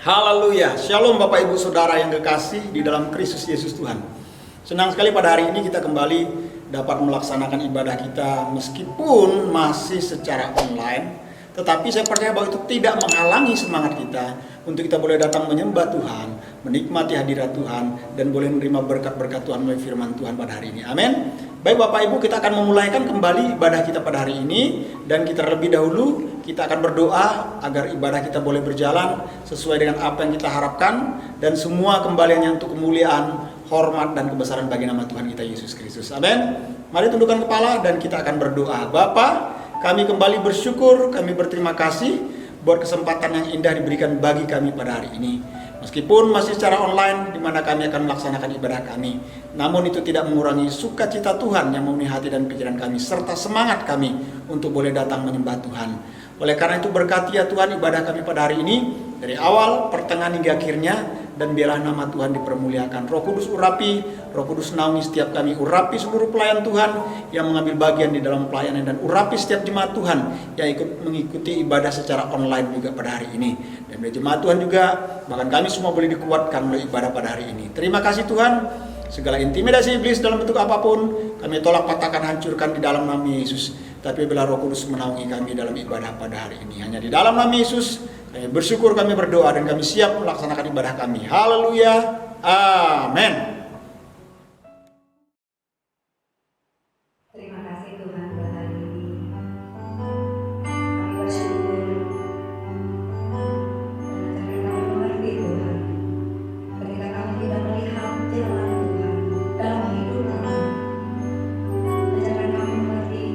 Haleluya. Shalom Bapak Ibu Saudara yang kekasih di dalam Kristus Yesus Tuhan. Senang sekali pada hari ini kita kembali dapat melaksanakan ibadah kita meskipun masih secara online. Tetapi saya percaya bahwa itu tidak menghalangi semangat kita untuk kita boleh datang menyembah Tuhan, menikmati hadirat Tuhan, dan boleh menerima berkat-berkat Tuhan melalui firman Tuhan pada hari ini. Amin. Baik Bapak Ibu, kita akan memulaikan kembali ibadah kita pada hari ini. Dan kita terlebih dahulu, kita akan berdoa agar ibadah kita boleh berjalan sesuai dengan apa yang kita harapkan. Dan semua kembaliannya untuk kemuliaan, hormat, dan kebesaran bagi nama Tuhan kita Yesus Kristus. Amin. Mari tundukkan kepala dan kita akan berdoa. Bapa, kami kembali bersyukur, kami berterima kasih buat kesempatan yang indah diberikan bagi kami pada hari ini. Meskipun masih secara online, di mana kami akan melaksanakan ibadah kami, namun itu tidak mengurangi sukacita Tuhan yang memenuhi hati dan pikiran kami, serta semangat kami untuk boleh datang menyembah Tuhan. Oleh karena itu berkati ya Tuhan ibadah kami pada hari ini, dari awal, pertengahan hingga akhirnya, dan biarlah nama Tuhan dipermuliakan. Roh Kudus urapi, Roh Kudus naungi setiap kami, urapi seluruh pelayan Tuhan yang mengambil bagian di dalam pelayanan, dan urapi setiap jemaat Tuhan yang ikut mengikuti ibadah secara online juga pada hari ini. Dan dari jemaat Tuhan juga, bahkan kami semua boleh dikuatkan melalui ibadah pada hari ini. Terima kasih Tuhan. Segala intimidasi iblis dalam bentuk apapun, kami tolak, patahkan, hancurkan di dalam nama Yesus. Tapi bila Roh Kudus menaungi kami dalam ibadah pada hari ini, hanya di dalam nama Yesus kami bersyukur, kami berdoa, dan kami siap melaksanakan ibadah kami. Haleluya. Amin. Terima kasih Tuhan buat hari ini. Kami bersyukur karena kami mengerti Tuhan. Ketika kami tidak melihat jalan Tuhan dalam hidup kami, ajarkan kami mengerti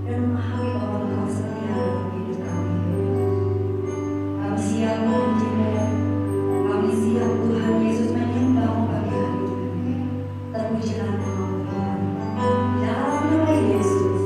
dan memahami bahwa Engkau setia dalam hidup kami. Kami siap memujimu, kami siap Tuhan Yesus menyembah-Mu pagi hari ini. Terpujilah nama Tuhan. Dalam nama Yesus,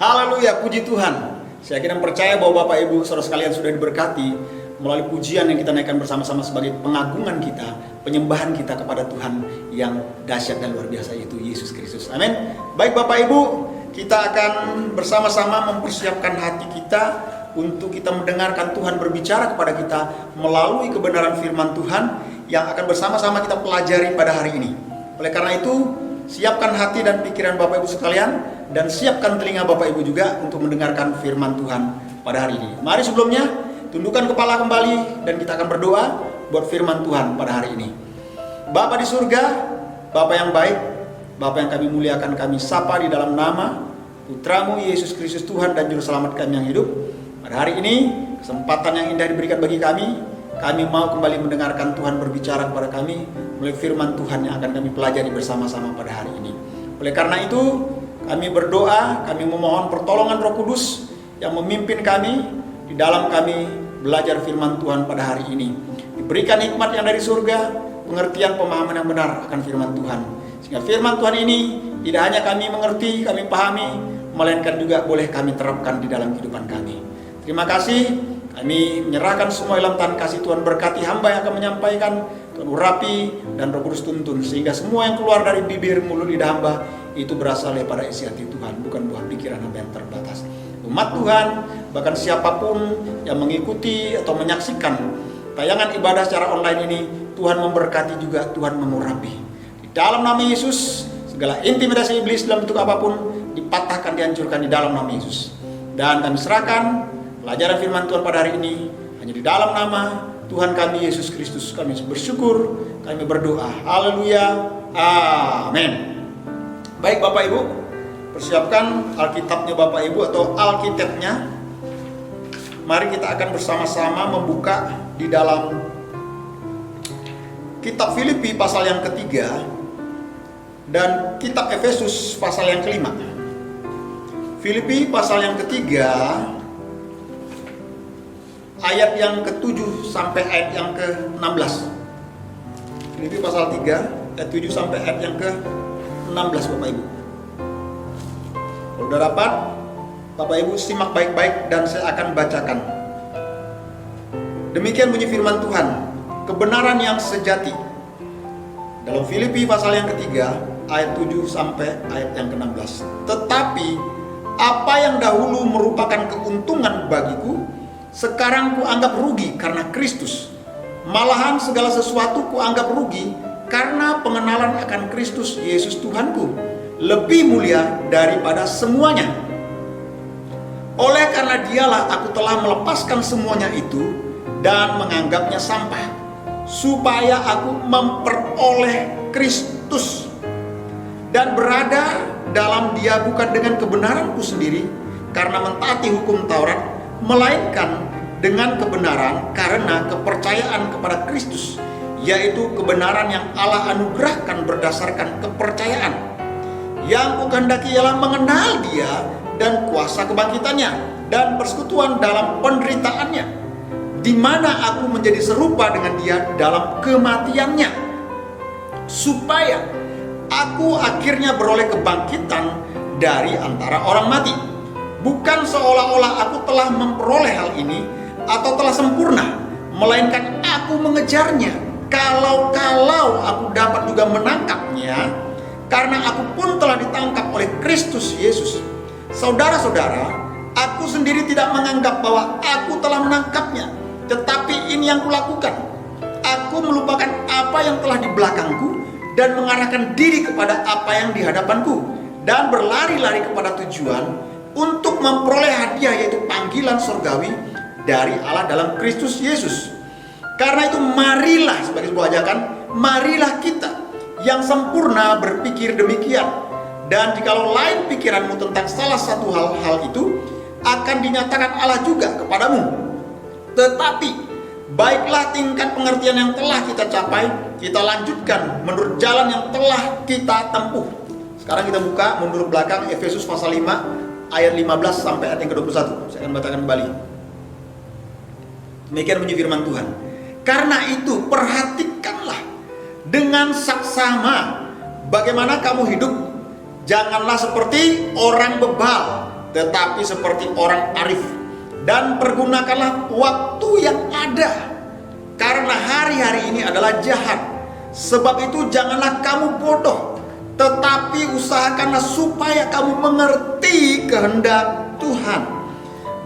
Haleluya, puji Tuhan. Saya yakin dan percaya bahwa Bapak Ibu saudara sekalian sudah diberkati melalui pujian yang kita naikkan bersama-sama sebagai pengagungan kita, penyembahan kita kepada Tuhan yang dahsyat dan luar biasa, yaitu Yesus Kristus. Amin. Baik Bapak Ibu, kita akan bersama-sama mempersiapkan hati kita untuk kita mendengarkan Tuhan berbicara kepada kita melalui kebenaran firman Tuhan yang akan bersama-sama kita pelajari pada hari ini. Oleh karena itu, siapkan hati dan pikiran Bapak Ibu sekalian, dan siapkan telinga Bapak Ibu juga untuk mendengarkan firman Tuhan pada hari ini. Mari sebelumnya, tundukkan kepala kembali dan kita akan berdoa buat firman Tuhan pada hari ini. Bapa di surga, Bapa yang baik, Bapa yang kami muliakan, kami sapa di dalam nama Putramu Yesus Kristus Tuhan dan Juru Selamat kami yang hidup. Pada hari ini, kesempatan yang indah diberikan bagi kami mau kembali mendengarkan Tuhan berbicara kepada kami melalui firman Tuhan yang akan kami pelajari bersama-sama pada hari ini. Oleh karena itu, kami berdoa, kami memohon pertolongan Roh Kudus yang memimpin kami di dalam kami belajar firman Tuhan pada hari ini. Diberikan hikmat yang dari surga, pengertian pemahaman yang benar akan firman Tuhan. Sehingga firman Tuhan ini tidak hanya kami mengerti, kami pahami, melainkan juga boleh kami terapkan di dalam kehidupan kami. Terima kasih, kami menyerahkan semua dalam tangan kasih Tuhan. Berkati hamba yang akan menyampaikan, Tuhan urapi dan Roh Kudus tuntun, sehingga semua yang keluar dari bibir, mulut, lidah hamba itu berasal daripada isi hati Tuhan, bukan buah pikiran hamba yang terbatas. Umat Tuhan, bahkan siapapun yang mengikuti atau menyaksikan tayangan ibadah secara online ini, Tuhan memberkati juga, Tuhan mengurapi. Di dalam nama Yesus, segala intimidasi iblis dalam bentuk apapun dipatahkan, dihancurkan di dalam nama Yesus. Dan kami serahkan pelajaran firman Tuhan pada hari ini hanya di dalam nama Tuhan kami Yesus Kristus. Kami bersyukur, kami berdoa. Haleluya. Amin. Baik Bapak Ibu, persiapkan Alkitabnya Bapak Ibu atau Alkitabnya. Mari kita akan bersama-sama membuka di dalam kitab Filipi pasal yang ketiga dan kitab Efesus pasal yang kelima. Filipi pasal yang ketiga ayat yang ke-7 sampai ayat yang ke-16. Filipi pasal 3 ayat 7 sampai ayat yang ke-16 Bapak Ibu. Kalau sudah dapat, Bapak Ibu simak baik-baik dan saya akan bacakan. Demikian bunyi firman Tuhan, kebenaran yang sejati. Dalam Filipi pasal yang ketiga ayat 7 sampai ayat yang ke-16. Tetapi apa yang dahulu merupakan keuntungan bagiku, sekarang kuanggap rugi karena Kristus. Malahan segala sesuatu kuanggap rugi karena pengenalan akan Kristus Yesus Tuhanku lebih mulia daripada semuanya. Oleh karena dialah aku telah melepaskan semuanya itu dan menganggapnya sampah, supaya aku memperoleh Kristus dan berada dalam Dia bukan dengan kebenaranku sendiri karena mentaati hukum Taurat, melainkan dengan kebenaran karena kepercayaan kepada Kristus, yaitu kebenaran yang Allah anugerahkan berdasarkan kepercayaan. Yang kukehendaki ialah mengenal Dia dan kuasa kebangkitannya dan persekutuan dalam penderitaannya, di mana aku menjadi serupa dengan Dia dalam kematiannya, supaya aku akhirnya beroleh kebangkitan dari antara orang mati. Bukan seolah-olah aku telah memperoleh hal ini atau telah sempurna, melainkan aku mengejarnya, kalau aku dapat juga menangkapnya, karena aku pun telah ditangkap oleh Kristus Yesus. Saudara-saudara, aku sendiri tidak menganggap bahwa aku telah menangkapnya, tetapi ini yang kulakukan. Aku melupakan apa yang telah di belakangku dan mengarahkan diri kepada apa yang di hadapanku, dan berlari-lari kepada tujuan untuk memperoleh hadiah, yaitu panggilan surgawi dari Allah dalam Kristus Yesus. Karena itu marilah, sebagai sebuah ajakan, marilah kita yang sempurna berpikir demikian. Dan jikalau lain pikiranmu tentang salah satu hal itu, akan dinyatakan Allah juga kepadamu. Tetapi baiklah tingkat pengertian yang telah kita capai, kita lanjutkan menurut jalan yang telah kita tempuh. Sekarang kita buka mundur belakang Efesus pasal 5 ayat 15 sampai ayat yang ke-21. Saya akan bacakan kembali. Demikian bunyi firman Tuhan. Karena itu perhatikanlah dengan saksama bagaimana kamu hidup. Janganlah seperti orang bebal, tetapi seperti orang arif. Dan pergunakanlah waktu yang ada, karena hari-hari ini adalah jahat. Sebab itu janganlah kamu bodoh, tetapi usahakanlah supaya kamu mengerti kehendak Tuhan.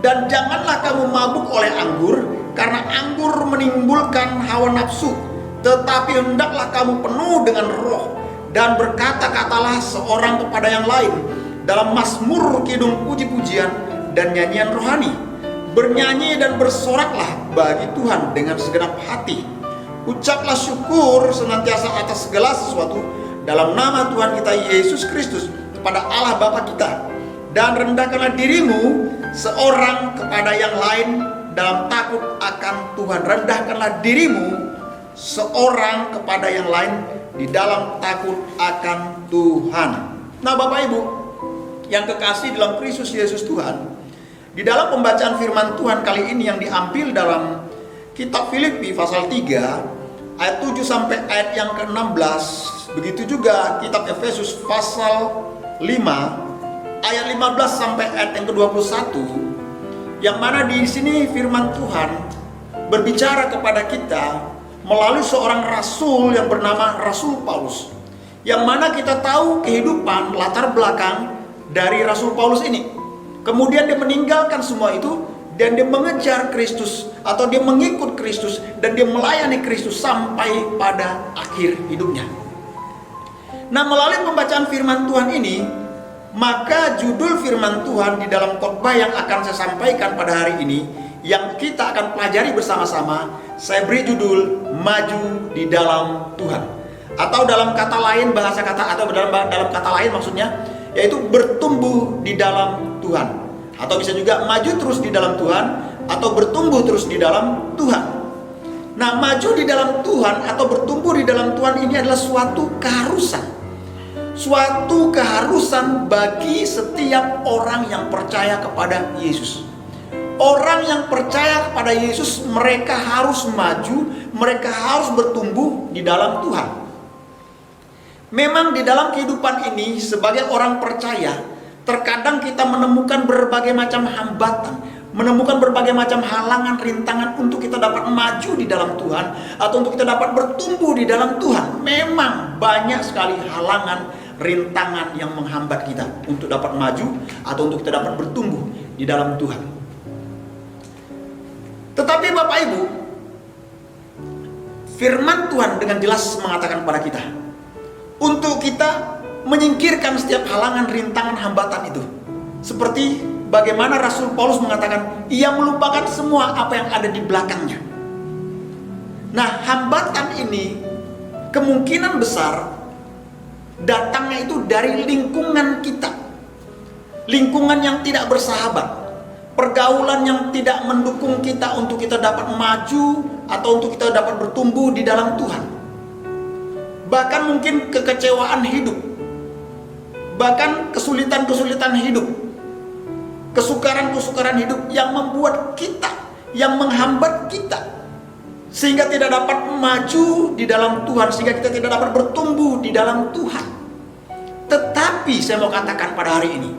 Dan janganlah kamu mabuk oleh anggur, karena anggur menimbulkan hawa nafsu, tetapi hendaklah kamu penuh dengan roh, dan berkata-katalah seorang kepada yang lain dalam mazmur, kidung, puji-pujian, dan nyanyian rohani. Bernyanyi dan bersoraklah bagi Tuhan dengan segenap hati. Ucaplah syukur senantiasa atas segala sesuatu dalam nama Tuhan kita Yesus Kristus kepada Allah Bapa kita. Dan rendahkanlah dirimu seorang kepada yang lain dalam takut akan Tuhan. Rendahkanlah dirimu seorang kepada yang lain di dalam takut akan Tuhan. Nah, Bapak Ibu yang kekasih dalam Kristus Yesus Tuhan, di dalam pembacaan firman Tuhan kali ini yang diambil dalam kitab Filipi pasal 3 ayat 7 sampai ayat yang ke-16, begitu juga kitab Efesus pasal 5 ayat 15 sampai ayat yang ke-21, yang mana di sini firman Tuhan berbicara kepada kita melalui seorang rasul yang bernama Rasul Paulus, yang mana kita tahu kehidupan latar belakang dari Rasul Paulus ini. Kemudian dia meninggalkan semua itu dan dia mengejar Kristus, atau dia mengikut Kristus, dan dia melayani Kristus sampai pada akhir hidupnya. Nah, melalui pembacaan firman Tuhan ini, maka judul firman Tuhan di dalam khotbah yang akan saya sampaikan pada hari ini, yang kita akan pelajari bersama-sama, saya beri judul Maju di Dalam Tuhan. Atau dalam kata lain, bahasa kata atau dalam kata lain maksudnya yaitu bertumbuh di dalam Tuhan, atau bisa juga maju terus di dalam Tuhan, atau bertumbuh terus di dalam Tuhan. Nah, maju di dalam Tuhan atau bertumbuh di dalam Tuhan ini adalah suatu keharusan. Suatu keharusan bagi setiap orang yang percaya kepada Yesus. Orang yang percaya kepada Yesus, mereka harus maju, mereka harus bertumbuh di dalam Tuhan. Memang di dalam kehidupan ini sebagai orang percaya, terkadang kita menemukan berbagai macam hambatan, menemukan berbagai macam halangan, rintangan untuk kita dapat maju di dalam Tuhan, atau untuk kita dapat bertumbuh di dalam Tuhan. Memang banyak sekali halangan, rintangan yang menghambat kita untuk dapat maju atau untuk kita dapat bertumbuh di dalam Tuhan. Tetapi Bapak Ibu, firman Tuhan dengan jelas mengatakan kepada kita untuk kita menyingkirkan setiap halangan, rintangan, hambatan itu. Seperti bagaimana Rasul Paulus mengatakan, ia melupakan semua apa yang ada di belakangnya. Nah, hambatan ini kemungkinan besar datangnya itu dari lingkungan kita. Lingkungan yang tidak bersahabat, pergaulan yang tidak mendukung kita untuk kita dapat maju atau untuk kita dapat bertumbuh di dalam Tuhan. Bahkan mungkin kekecewaan hidup, bahkan kesulitan-kesulitan hidup, kesukaran-kesukaran hidup yang membuat kita, yang menghambat kita, sehingga tidak dapat maju di dalam Tuhan, sehingga kita tidak dapat bertumbuh di dalam Tuhan. Tetapi saya mau katakan pada hari ini,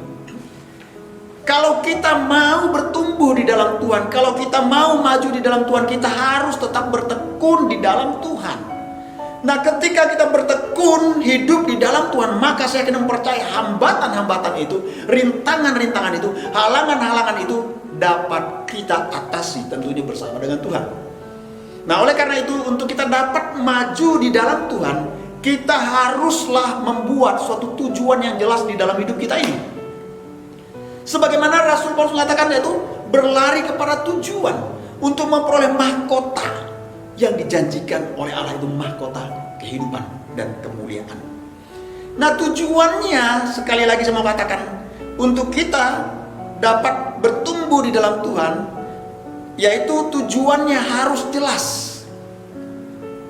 kalau kita mau bertumbuh di dalam Tuhan, kalau kita mau maju di dalam Tuhan, kita harus tetap bertekun di dalam Tuhan. Nah, ketika kita bertekun hidup di dalam Tuhan, maka saya akan percaya hambatan-hambatan itu, rintangan-rintangan itu, halangan-halangan itu dapat kita atasi tentunya bersama dengan Tuhan. Nah, oleh karena itu untuk kita dapat maju di dalam Tuhan, kita haruslah membuat suatu tujuan yang jelas di dalam hidup kita ini. Sebagaimana Rasul Paulus mengatakan, yaitu berlari kepada tujuan untuk memperoleh mahkota yang dijanjikan oleh Allah, itu mahkota kehidupan dan kemuliaan. Nah, tujuannya sekali lagi saya mau katakan, untuk kita dapat bertumbuh di dalam Tuhan, yaitu tujuannya harus jelas.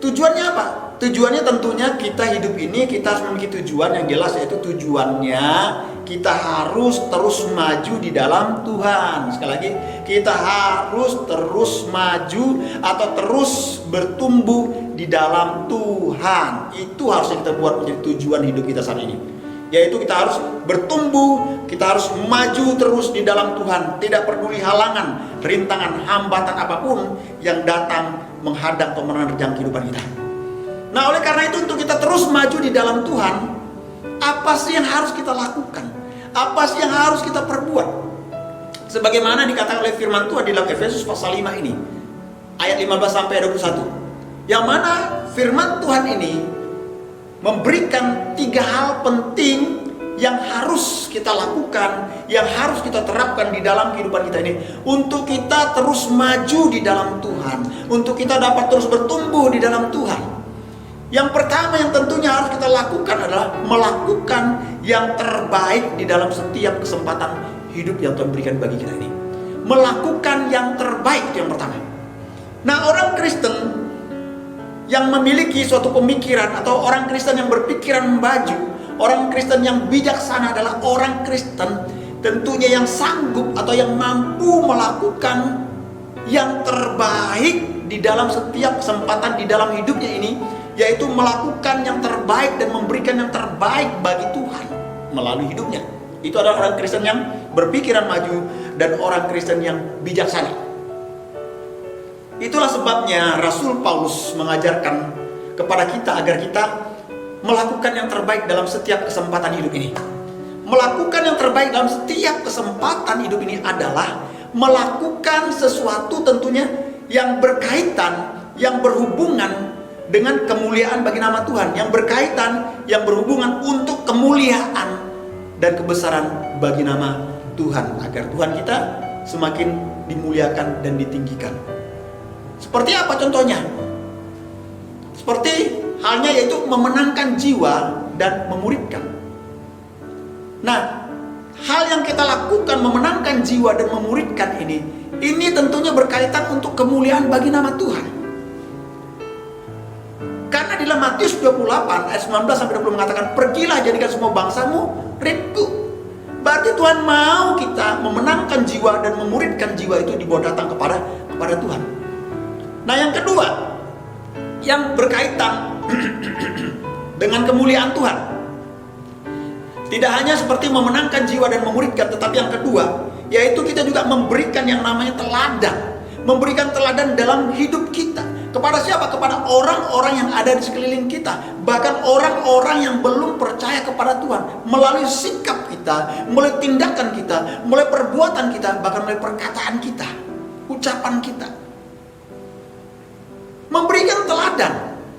Tujuannya apa? Tujuannya tentunya kita hidup ini kita harus memiliki tujuan yang jelas, yaitu tujuannya kita harus terus maju di dalam Tuhan. Sekali lagi, kita harus terus maju atau terus bertumbuh di dalam Tuhan. Itu harus kita buat menjadi tujuan hidup kita saat ini. Yaitu kita harus bertumbuh, kita harus maju terus di dalam Tuhan, tidak peduli halangan, rintangan, hambatan apapun yang datang menghadang atau menerjang kehidupan kita. Nah, oleh karena itu untuk kita terus maju di dalam Tuhan, apa sih yang harus kita lakukan? Apa sih yang harus kita perbuat? Sebagaimana dikatakan oleh firman Tuhan di dalam Efesus pasal 5 ini, ayat 15 sampai 21. Yang mana firman Tuhan ini memberikan 3 hal penting yang harus kita lakukan, yang harus kita terapkan di dalam kehidupan kita ini, untuk kita terus maju di dalam Tuhan, untuk kita dapat terus bertumbuh di dalam Tuhan. Yang pertama yang tentunya harus kita lakukan adalah melakukan yang terbaik di dalam setiap kesempatan hidup yang Tuhan berikan bagi kita ini. Melakukan yang terbaik itu yang pertama. Nah, orang Kristen yang memiliki suatu pemikiran, atau orang Kristen yang berpikiran maju, orang Kristen yang bijaksana adalah orang Kristen tentunya yang sanggup atau yang mampu melakukan yang terbaik di dalam setiap kesempatan di dalam hidupnya ini, yaitu melakukan yang terbaik dan memberikan yang terbaik bagi Tuhan melalui hidupnya. Itu adalah orang Kristen yang berpikiran maju dan orang Kristen yang bijaksana. Itulah sebabnya Rasul Paulus mengajarkan kepada kita agar kita melakukan yang terbaik dalam setiap kesempatan hidup ini. Melakukan yang terbaik dalam setiap kesempatan hidup ini adalah melakukan sesuatu tentunya yang berkaitan, yang berhubungan dengan kemuliaan bagi nama Tuhan, yang berkaitan, yang berhubungan untuk kemuliaan dan kebesaran bagi nama Tuhan, agar Tuhan kita semakin dimuliakan dan ditinggikan. Seperti apa contohnya? Seperti halnya yaitu memenangkan jiwa dan memuridkan. Nah, hal yang kita lakukan memenangkan jiwa dan memuridkan ini tentunya berkaitan untuk kemuliaan bagi nama Tuhan. Karena di dalam Matius 28 ayat 19 sampai 20 mengatakan, pergilah jadikan semua bangsamu muridku. Berarti Tuhan mau kita memenangkan jiwa dan memuridkan jiwa itu dibawa datang kepada Tuhan. Nah, yang kedua yang berkaitan dengan kemuliaan Tuhan, tidak hanya seperti memenangkan jiwa dan memuridkan, tetapi yang kedua yaitu kita juga memberikan yang namanya teladan. Memberikan teladan dalam hidup kita. Kepada siapa? Kepada orang-orang yang ada di sekeliling kita. Bahkan orang-orang yang belum percaya kepada Tuhan. Melalui sikap kita, melalui tindakan kita, melalui perbuatan kita, bahkan melalui perkataan kita, ucapan kita. Memberikan teladan.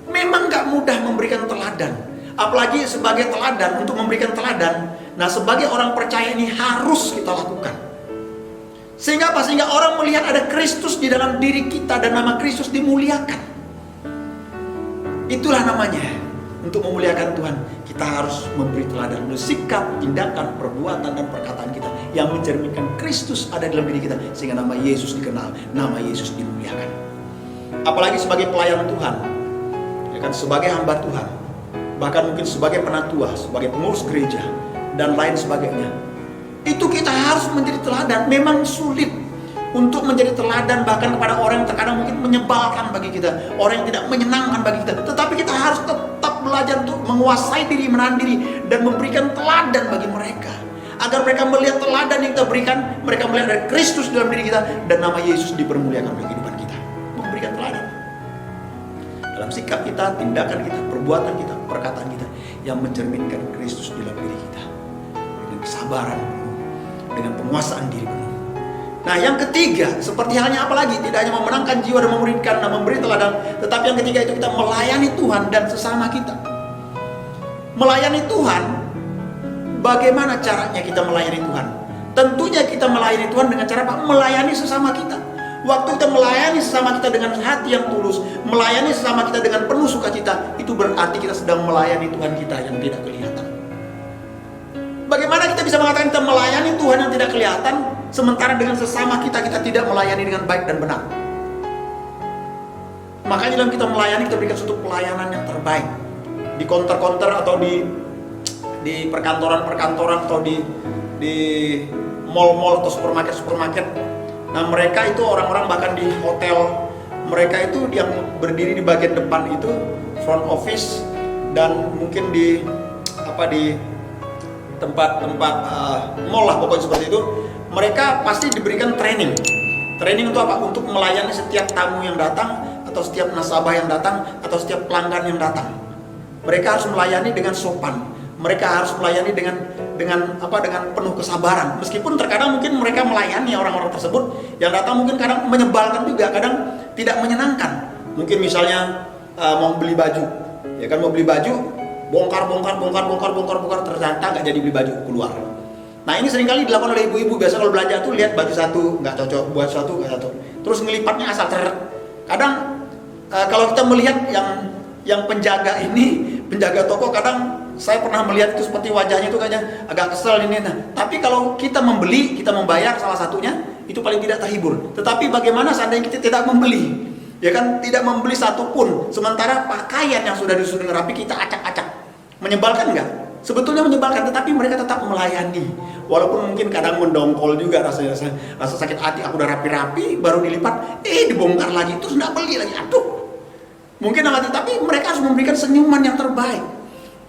Memang gak mudah memberikan teladan. Apalagi sebagai teladan, untuk memberikan teladan. Nah, sebagai orang percaya ini harus kita lakukan. Sehingga apa? Sehingga orang melihat ada Kristus di dalam diri kita dan nama Kristus dimuliakan. Itulah namanya. Untuk memuliakan Tuhan, kita harus memberi teladan melalui sikap, tindakan, perbuatan, dan perkataan kita yang mencerminkan Kristus ada dalam diri kita, sehingga nama Yesus dikenal, nama Yesus dimuliakan. Apalagi sebagai pelayan Tuhan, ya kan, sebagai hamba Tuhan, bahkan mungkin sebagai penatua, sebagai pengurus gereja, dan lain sebagainya. Itu kita harus menjadi teladan. Memang sulit untuk menjadi teladan bahkan kepada orang yang terkadang mungkin menyebalkan bagi kita, orang yang tidak menyenangkan bagi kita. Tetapi kita harus tetap belajar untuk menguasai diri, menahan diri, dan memberikan teladan bagi mereka, agar mereka melihat teladan yang kita berikan. Mereka melihat ada Kristus dalam diri kita dan nama Yesus dipermuliakan oleh kehidupan kita. Memberikan teladan dalam sikap kita, tindakan kita, perbuatan kita, perkataan kita yang mencerminkan Kristus dalam diri kita, dengan kesabaran, dengan penguasaan diri penuh. Nah, yang ketiga, seperti halnya apalagi, tidak hanya memenangkan jiwa dan memuridkan dan memberi teladan, tetapi yang ketiga itu kita melayani Tuhan dan sesama kita. Melayani Tuhan, bagaimana caranya kita melayani Tuhan? Tentunya kita melayani Tuhan dengan cara apa? Melayani sesama kita. Waktu kita melayani sesama kita dengan hati yang tulus, melayani sesama kita dengan penuh sukacita, itu berarti kita sedang melayani Tuhan kita yang tidak kelihatan. Bagaimana kita bisa mengatakan kita melayani Tuhan yang tidak kelihatan, sementara dengan sesama kita tidak melayani dengan baik dan benar? Makanya dalam kita melayani, kita berikan suatu pelayanan yang terbaik. Di konter-konter atau di perkantoran-perkantoran atau di mall-mall atau supermarket. Nah, mereka itu orang-orang bahkan di hotel, mereka itu yang berdiri di bagian depan itu front office, dan mungkin di tempat mall lah pokoknya seperti itu, mereka pasti diberikan training. Training untuk apa? Untuk melayani setiap tamu yang datang, atau setiap nasabah yang datang, atau setiap pelanggan yang datang. Mereka harus melayani dengan sopan. Mereka harus melayani dengan penuh kesabaran. Meskipun terkadang mungkin mereka melayani orang-orang tersebut yang datang mungkin kadang menyebalkan juga, kadang tidak menyenangkan. Mungkin misalnya mau beli baju, ya kan, mau beli baju, bongkar, ternyata nggak jadi beli baju, keluar. Nah ini seringkali dilakukan oleh ibu-ibu. Biasa kalau belanja tuh lihat baju satu nggak cocok, buat satu nggak cocok, terus ngelipatnya asal kadang kalau kita melihat yang penjaga ini, penjaga toko, kadang saya pernah melihat itu seperti wajahnya itu kayaknya agak kesel ini. Nah, tapi kalau kita membeli, kita membayar salah satunya, itu paling tidak terhibur. Tetapi bagaimana seandainya kita tidak membeli? Ya kan, tidak membeli satu pun, sementara pakaian yang sudah disusun rapi kita acak-acak. Menyebalkan nggak? Sebetulnya menyebalkan, tetapi mereka tetap melayani. Walaupun mungkin kadang mendongkol juga rasanya, rasa sakit hati, aku udah rapi-rapi, baru dilipat, dibongkar lagi, terus nggak beli lagi. Aduh, mungkin tapi mereka harus memberikan senyuman yang terbaik.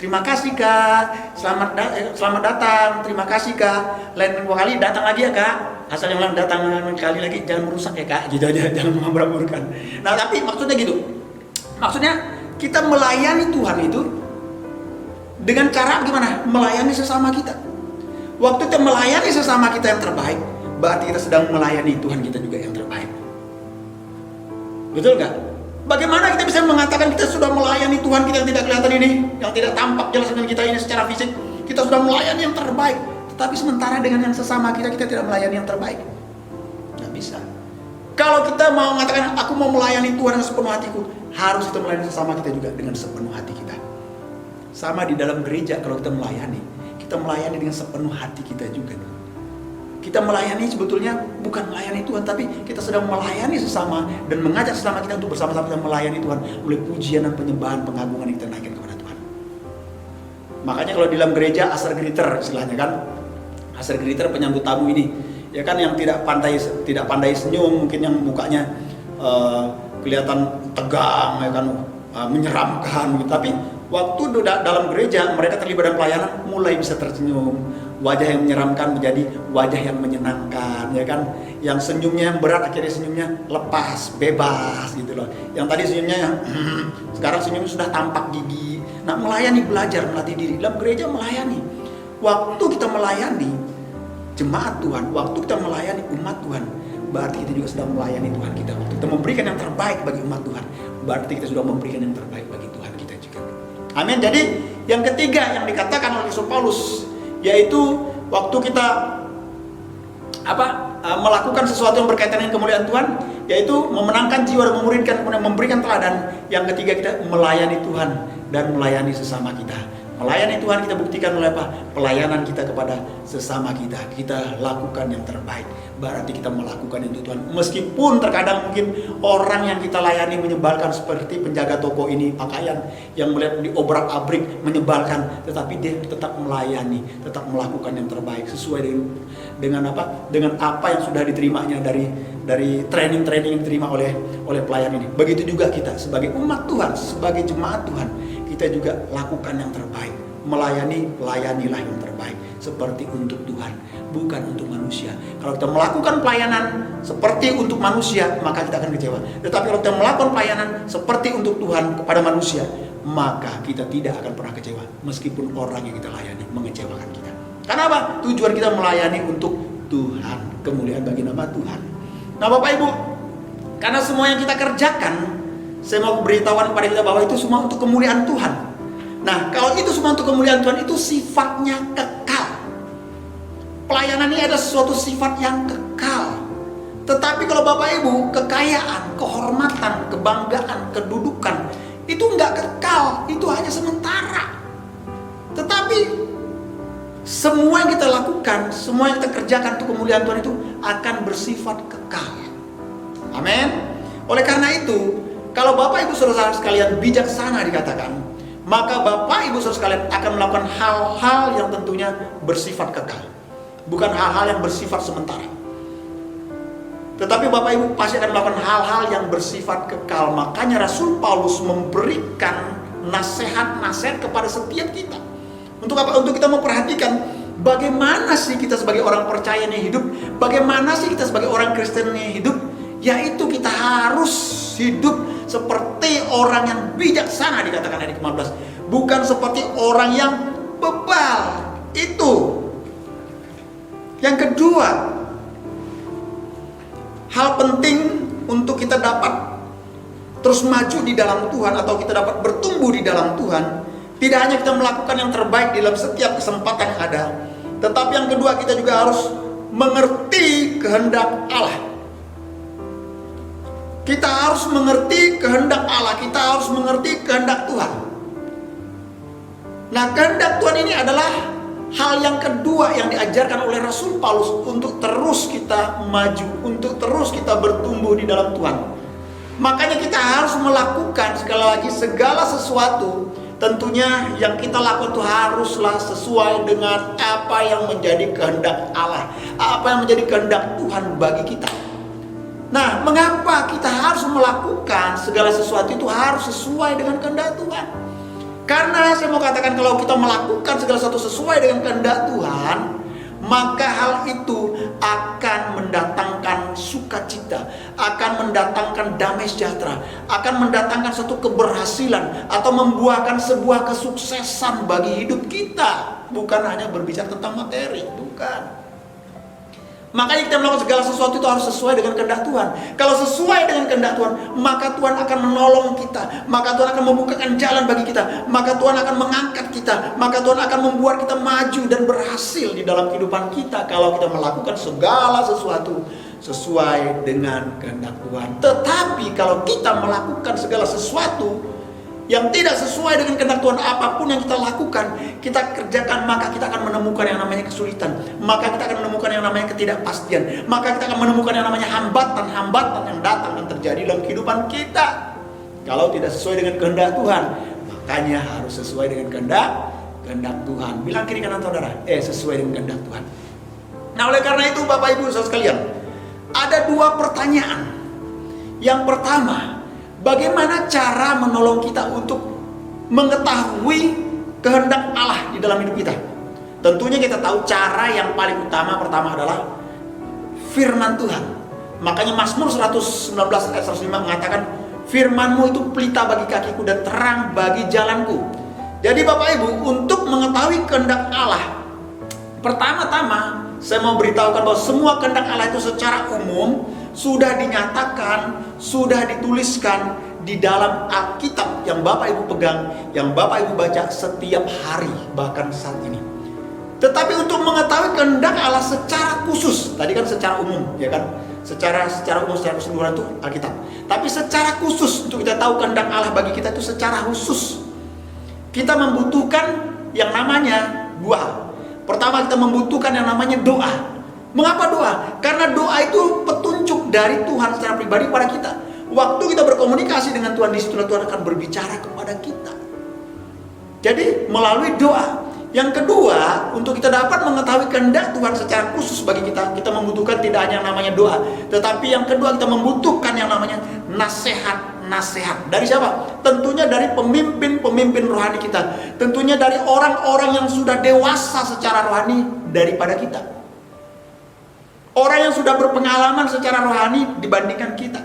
Terima kasih Kak, selamat datang, terima kasih Kak, lain kali datang lagi ya Kak, asal yang lain datang kali lagi jangan merusak ya Kak, gitu aja, jangan mengambil-ambilkan. Nah tapi maksudnya gitu, maksudnya kita melayani Tuhan itu dengan cara gimana? Melayani sesama kita. Waktu kita melayani sesama kita yang terbaik, berarti kita sedang melayani Tuhan kita juga yang terbaik. Betul nggak? Bagaimana kita bisa mengatakan kita sudah melayani Tuhan kita yang tidak kelihatan ini, yang tidak tampak jelas dengan kita ini secara fisik, kita sudah melayani yang terbaik, tetapi sementara dengan yang sesama kita tidak melayani yang terbaik? Nggak bisa. Kalau kita mau mengatakan aku mau melayani Tuhan dengan sepenuh hatiku, harus kita melayani sesama kita juga dengan sepenuh hati kita. Sama di dalam gereja, kalau kita melayani dengan sepenuh hati kita juga. Kita melayani sebetulnya bukan melayani Tuhan, tapi kita sedang melayani sesama dan mengajak sesama kita untuk bersama-sama kita melayani Tuhan oleh pujian dan penyembahan, pengagungan yang kita naikkan kepada Tuhan. Makanya kalau di dalam gereja asar griter istilahnya kan, asar griter penyambut tamu ini, ya kan, yang tidak pandai senyum, mungkin yang mukanya kelihatan tegang, ya kan, menyeramkan gitu. Tapi waktu dalam gereja mereka terlibat dalam pelayanan mulai bisa tersenyum. Wajah yang menyeramkan menjadi wajah yang menyenangkan, ya kan? Yang senyumnya yang berat akhirnya senyumnya lepas, bebas gitu loh. Yang tadi senyumnya yang sekarang senyumnya sudah tampak gigi. Nah, melayani, belajar melatih diri dalam gereja, melayani. Waktu kita melayani jemaat Tuhan, waktu kita melayani umat Tuhan, berarti kita juga sedang melayani Tuhan kita. Waktu kita memberikan yang terbaik bagi umat Tuhan, berarti kita sudah memberikan yang terbaik bagi Tuhan kita juga. Amin. Jadi yang ketiga yang dikatakan oleh Rasul Paulus, yaitu waktu kita melakukan sesuatu yang berkaitan dengan kemuliaan Tuhan, yaitu memenangkan jiwa dan memuridkan, kemudian memberikan teladan. Yang ketiga, kita melayani Tuhan dan melayani sesama kita. Melayani Tuhan kita buktikan oleh apa? Pelayanan kita kepada sesama kita. Kita lakukan yang terbaik. Berarti kita melakukan itu Tuhan. Meskipun terkadang mungkin orang yang kita layani menyebalkan, seperti penjaga toko ini, pakaian yang melihat diobrak-abrik menyebalkan, tetapi dia tetap melayani, tetap melakukan yang terbaik sesuai dengan apa? Dengan apa yang sudah diterimanya dari training-training yang diterima oleh pelayan ini. Begitu juga kita sebagai umat Tuhan, sebagai jemaat Tuhan, kita juga lakukan yang terbaik. Layanilah yang terbaik seperti untuk Tuhan, bukan untuk manusia. Kalau kita melakukan pelayanan seperti untuk manusia, maka kita akan kecewa. Tetapi kalau kita melakukan pelayanan seperti untuk Tuhan kepada manusia, maka kita tidak akan pernah kecewa, meskipun orang yang kita layani mengecewakan kita. Karena apa? Tujuan kita melayani untuk Tuhan, kemuliaan bagi nama Tuhan. Nah Bapak Ibu, karena semua yang kita kerjakan, saya mau beritahukan kepada kita bahwa itu semua untuk kemuliaan Tuhan. Nah, kalau itu semua untuk kemuliaan Tuhan, itu sifatnya kekal. Pelayanan ini ada sesuatu sifat yang kekal. Tetapi kalau Bapak Ibu, kekayaan, kehormatan, kebanggaan, kedudukan, itu enggak kekal, itu hanya sementara. Tetapi semua yang kita lakukan, semua yang kita kerjakan untuk kemuliaan Tuhan itu akan bersifat kekal. Amin. Oleh karena itu, kalau Bapak Ibu Saudara sekalian bijaksana dikatakan, maka Bapak Ibu Saudara sekalian akan melakukan hal-hal yang tentunya bersifat kekal, bukan hal-hal yang bersifat sementara. Tetapi Bapak Ibu pasti akan melakukan hal-hal yang bersifat kekal. Makanya Rasul Paulus memberikan nasihat-nasihat kepada setiap kita. Untuk apa? Untuk kita memperhatikan bagaimana sih kita sebagai orang percaya yang hidup, bagaimana sih kita sebagai orang Kristen yang hidup, yaitu kita harus hidup seperti orang yang bijaksana, dikatakan ayat 15, bukan seperti orang yang bebal. Itu yang kedua, hal penting untuk kita dapat terus maju di dalam Tuhan atau kita dapat bertumbuh di dalam Tuhan. Tidak hanya kita melakukan yang terbaik dalam setiap kesempatan yang ada, tetapi yang kedua kita juga harus mengerti kehendak Allah. Kita harus mengerti kehendak Allah, kita harus mengerti kehendak Tuhan. Nah, kehendak Tuhan ini adalah hal yang kedua yang diajarkan oleh Rasul Paulus untuk terus kita maju, untuk terus kita bertumbuh di dalam Tuhan. Makanya kita harus melakukan sekali lagi segala sesuatu. Tentunya yang kita lakukan itu haruslah sesuai dengan apa yang menjadi kehendak Allah, apa yang menjadi kehendak Tuhan bagi kita. Nah, mengapa kita harus melakukan segala sesuatu itu harus sesuai dengan kehendak Tuhan? Karena saya mau katakan, kalau kita melakukan segala sesuatu sesuai dengan kehendak Tuhan, maka hal itu akan mendatangkan sukacita, akan mendatangkan damai sejahtera, akan mendatangkan suatu keberhasilan atau membuahkan sebuah kesuksesan bagi hidup kita. Bukan hanya berbicara tentang materi, bukan. Makanya kita melakukan segala sesuatu itu harus sesuai dengan kehendak Tuhan. Kalau sesuai dengan kehendak Tuhan, maka Tuhan akan menolong kita, maka Tuhan akan membukakan jalan bagi kita, maka Tuhan akan mengangkat kita, maka Tuhan akan membuat kita maju dan berhasil di dalam kehidupan kita kalau kita melakukan segala sesuatu sesuai dengan kehendak Tuhan. Tetapi kalau kita melakukan segala sesuatu yang tidak sesuai dengan kehendak Tuhan, apapun yang kita lakukan, kita kerjakan, maka kita akan menemukan yang namanya kesulitan, maka kita akan menemukan yang namanya ketidakpastian, maka kita akan menemukan yang namanya hambatan-hambatan yang datang dan terjadi dalam kehidupan kita. Kalau tidak sesuai dengan kehendak Tuhan, makanya harus sesuai dengan kehendak Tuhan. Bilang kiri kanan saudara, sesuai dengan kehendak Tuhan. Nah, oleh karena itu Bapak Ibu saudara sekalian, ada dua pertanyaan. Yang pertama, bagaimana cara menolong kita untuk mengetahui kehendak Allah di dalam hidup kita? Tentunya kita tahu cara yang paling utama pertama adalah firman Tuhan. Makanya Mazmur 119 ayat 105 mengatakan, firman-Mu itu pelita bagi kakiku dan terang bagi jalanku. Jadi Bapak Ibu, untuk mengetahui kehendak Allah, pertama-tama saya mau beritahukan bahwa semua kehendak Allah itu secara umum sudah dinyatakan, sudah dituliskan di dalam Alkitab yang Bapak Ibu pegang, yang Bapak Ibu baca setiap hari, bahkan saat ini. Tetapi untuk mengetahui kehendak Allah secara khusus, tadi kan secara umum, ya kan? Secara umum, secara keseluruhan itu Alkitab. Tapi secara khusus untuk kita tahu kehendak Allah bagi kita itu secara khusus, kita membutuhkan yang namanya dua hal. Pertama, kita membutuhkan yang namanya doa. Mengapa doa? Karena doa itu petunjuk dari Tuhan secara pribadi pada kita. Waktu kita berkomunikasi dengan Tuhan, disitulah Tuhan akan berbicara kepada kita. Jadi melalui doa. Yang kedua, untuk kita dapat mengetahui kehendak Tuhan secara khusus bagi kita, kita membutuhkan tidak hanya yang namanya doa, tetapi yang kedua kita membutuhkan yang namanya nasihat. Dari siapa? Tentunya dari pemimpin-pemimpin rohani kita. Tentunya dari orang-orang yang sudah dewasa secara rohani daripada kita. Orang yang sudah berpengalaman secara rohani dibandingkan kita.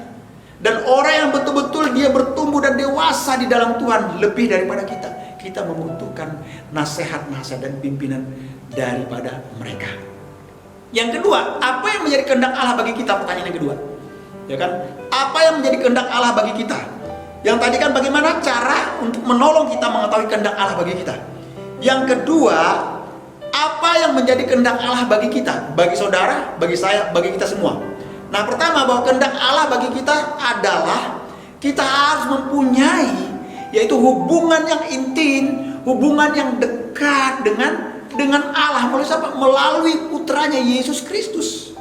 Dan orang yang betul-betul dia bertumbuh dan dewasa di dalam Tuhan lebih daripada kita. Kita membutuhkan nasihat-nasihat dan pimpinan daripada mereka. Yang kedua, apa yang menjadi kehendak Allah bagi kita? Pertanyaan yang kedua, ya kan? Apa yang menjadi kehendak Allah bagi kita? Yang tadi kan bagaimana cara untuk menolong kita mengetahui kehendak Allah bagi kita. Yang kedua, apa yang menjadi kehendak Allah bagi kita? Bagi saudara, bagi saya, bagi kita semua. Nah, pertama, bahwa kehendak Allah bagi kita adalah kita harus mempunyai, yaitu hubungan yang intim, hubungan yang dekat dengan Allah. Melalui siapa? Melalui putranya Yesus Kristus.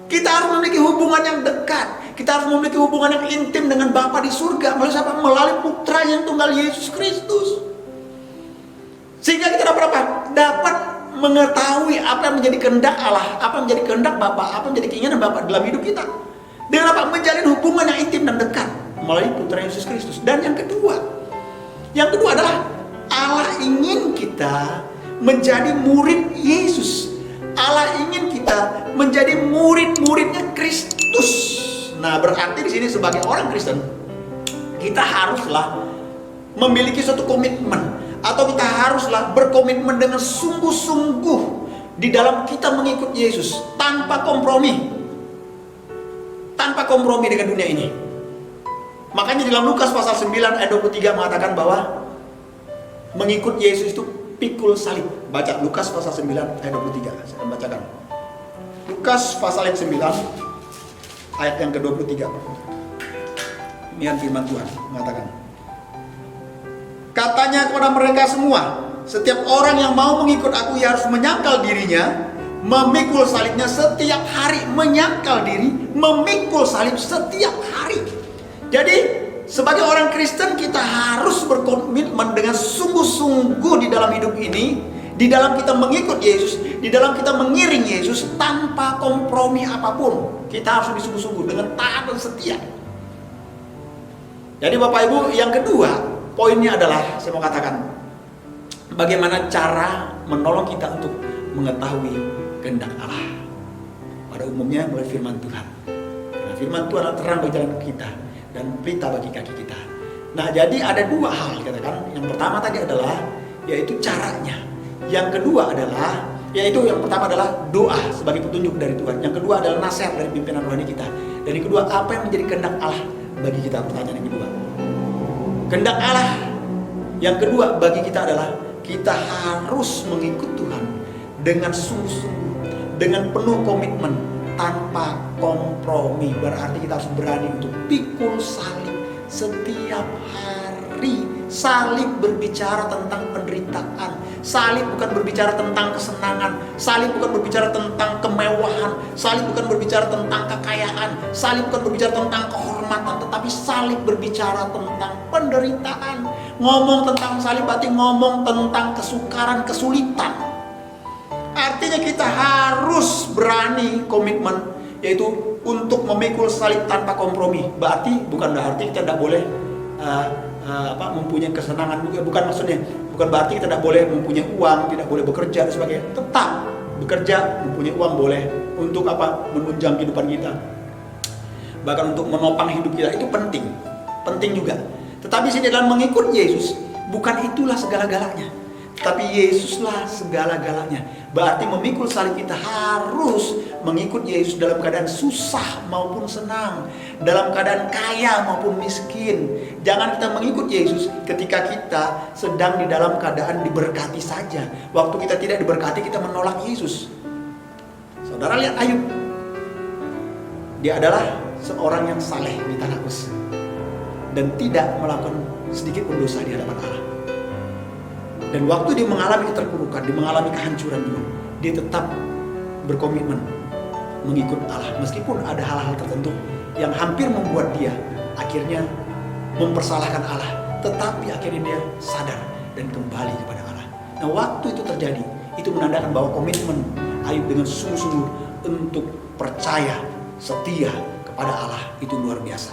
Kita harus memiliki hubungan yang dekat. Kita harus memiliki hubungan yang intim dengan Bapa di surga. Melalui siapa? Melalui putra yang tunggal Yesus Kristus. Sehingga kita dapat apa? Dapat mengetahui apa yang menjadi kehendak Allah, apa yang menjadi kehendak Bapa, apa yang menjadi keinginan Bapa dalam hidup kita. Dengan apa? Menjalin hubungan yang intim dan dekat melalui putra Yesus Kristus. Dan yang kedua adalah Allah ingin kita menjadi murid Yesus. Allah ingin kita menjadi murid-muridnya Kristus. Nah, berarti di sini sebagai orang Kristen, kita haruslah memiliki suatu komitmen, atau kita haruslah berkomitmen dengan sungguh-sungguh di dalam kita mengikut Yesus tanpa kompromi. Tanpa kompromi dengan dunia ini. Makanya dalam Lukas pasal 9 ayat 23 mengatakan bahwa mengikut Yesus itu pikul salib. Baca Lukas pasal 9 ayat 23. Saya akan bacakan. Lukas pasal 9 ayat yang ke-23. Demikian firman Tuhan mengatakan. Katanya kepada mereka semua, setiap orang yang mau mengikut aku ia harus menyangkal dirinya, memikul salibnya setiap hari. Menyangkal diri, memikul salib setiap hari. Jadi sebagai orang Kristen kita harus berkomitmen dengan sungguh-sungguh di dalam hidup ini, di dalam kita mengikut Yesus, di dalam kita mengiring Yesus tanpa kompromi apapun. Kita harus sungguh-sungguh dengan taat dan setia. Jadi Bapak Ibu, yang kedua poinnya adalah saya mau katakan bagaimana cara menolong kita untuk mengetahui kehendak Allah. Pada umumnya melalui firman Tuhan. Karena firman Tuhan adalah terang bagi jalan kita dan pelita bagi kaki kita. Nah, jadi ada dua hal katakan. Yang pertama tadi adalah yaitu caranya. Yang kedua adalah yaitu yang pertama adalah doa sebagai petunjuk dari Tuhan. Yang kedua adalah nasihat dari pimpinan rohani kita. Dan yang kedua, apa yang menjadi kehendak Allah bagi kita? Pertanyaan yang kedua. Kehendak Allah yang kedua bagi kita adalah kita harus mengikut Tuhan dengan sungguh-sungguh, dengan penuh komitmen, tanpa kompromi. Berarti kita harus berani untuk pikul salib setiap hari. Salib berbicara tentang penderitaan. Salib bukan berbicara tentang kesenangan. Salib bukan berbicara tentang kemewahan. Salib bukan berbicara tentang kekayaan. Salib bukan berbicara tentang kehormatan. Tetapi salib berbicara tentang penderitaan. Ngomong tentang salib berarti ngomong tentang kesukaran, kesulitan. Artinya kita harus berani komitmen, yaitu untuk memikul salib tanpa kompromi. Berarti bukan berarti kita tidak boleh mempunyai kesenangan juga, bukan maksudnya, bukan berarti kita tidak boleh mempunyai uang, tidak boleh bekerja dan sebagainya. Tetap bekerja, mempunyai uang boleh untuk menunjang kehidupan kita, bahkan untuk menopang hidup kita, itu penting juga. Tetapi sini dalam mengikut Yesus bukan itulah segala-galanya, tapi Yesuslah segala-galanya. Berarti memikul salib kita harus mengikut Yesus dalam keadaan susah maupun senang, dalam keadaan kaya maupun miskin. Jangan kita mengikut Yesus ketika kita sedang di dalam keadaan diberkati saja. Waktu kita tidak diberkati, kita menolak Yesus. Saudara lihat Ayub. Dia adalah seorang yang saleh di tanah Uz dan tidak melakukan sedikit pun dosa di hadapan Allah. Dan waktu dia mengalami keterpurukan, dia mengalami kehancuran dulu, dia tetap berkomitmen mengikut Allah. Meskipun ada hal-hal tertentu yang hampir membuat dia akhirnya mempersalahkan Allah, tetapi akhirnya dia sadar dan kembali kepada Allah. Nah, waktu itu terjadi, itu menandakan bahwa komitmen Ayub dengan sungguh-sungguh untuk percaya, setia kepada Allah itu luar biasa.